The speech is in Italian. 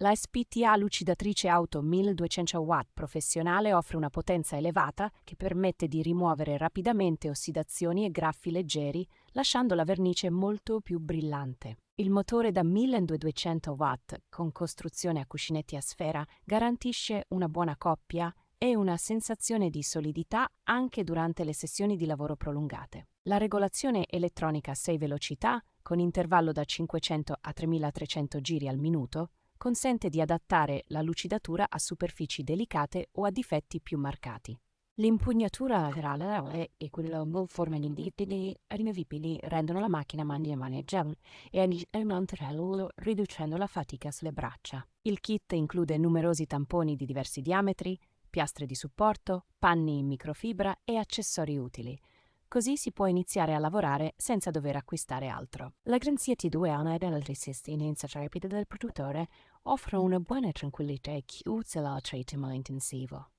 La SPTA Lucidatrice Auto 1200W Professionale offre una potenza elevata che permette di rimuovere rapidamente ossidazioni e graffi leggeri, lasciando la vernice molto più brillante. Il motore da 1200W, con costruzione a cuscinetti a sfera, garantisce una buona coppia e una sensazione di solidità anche durante le sessioni di lavoro prolungate. La regolazione elettronica a 6 velocità, con intervallo da 500 a 3300 giri al minuto, consente di adattare la lucidatura a superfici delicate o a difetti più marcati. L'impugnatura laterale e quella con forme rimovibili rendono la macchina maneggiabile e mantello riducendo la fatica sulle braccia. Il kit include numerosi tamponi di diversi diametri, piastre di supporto, panni in microfibra e accessori utili. Così si può iniziare a lavorare senza dover acquistare altro. La Garanzia T2 alla della resistenza rapida del produttore offre una buona tranquillità e chiusa al trattamento intensivo.